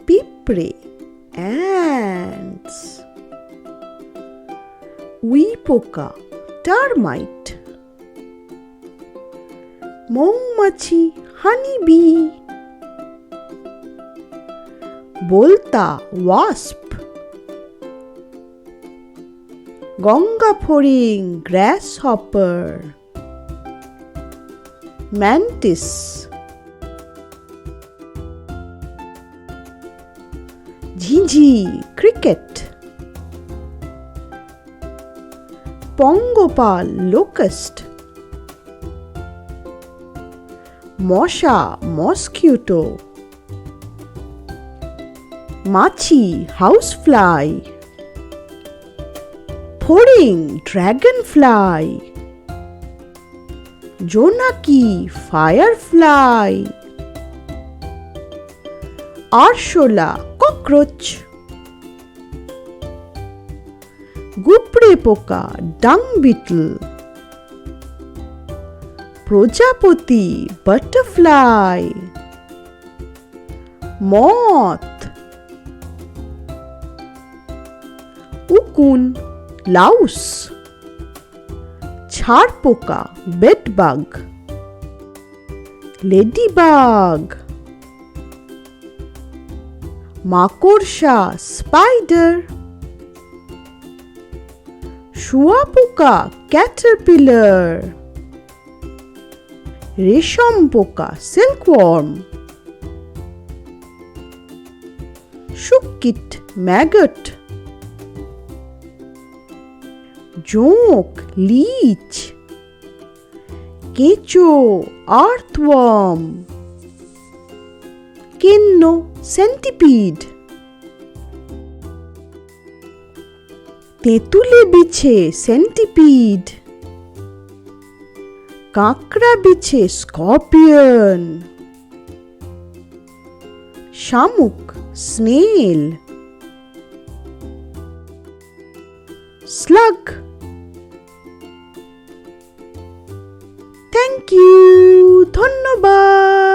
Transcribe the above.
পিঁপড়ে ants, উইপোকা টারমাইট, মৌমাছি honeybee, বোলতা wasp, Ganga ফড়িং গ্রাসহপার, ম্যান্টিস, ঝিঁঝি ক্রিকেট, পঙ্গপাল লোকাস্ট, মশা মসকিউটো, মাছি হাউস ফ্লাই, ফড়িং ড্রাগন ফ্লাই, জোনাকি ফায়ার ফ্লাই, আরশোলা ককরোচ, গুপড়ে পোকা ডাং বিটল, প্রজাপতি বাটারফ্লাই, মথ, উকুন লাউস, ছাড় পোকা বেডবাগ, লেডিবাগ, মাকড়সা স্পাইডার, শুঁয়াপোকা ক্যাটারপিলার, রেশম পোকা সিল্কওয়ার্ম, শুককিট ম্যাগট, জোঁক লিচ, কেঁচো আর্থওয়ার্ম, কেন্ন সেন্টিপিড, তেঁতুলে বিছে সেন্টিপিড, কাঁকড়া বিছে স্করপিয়ন, শামুক স্নেল, স্লাগ। থ্যাংক ইউ, ধন্যবাদ।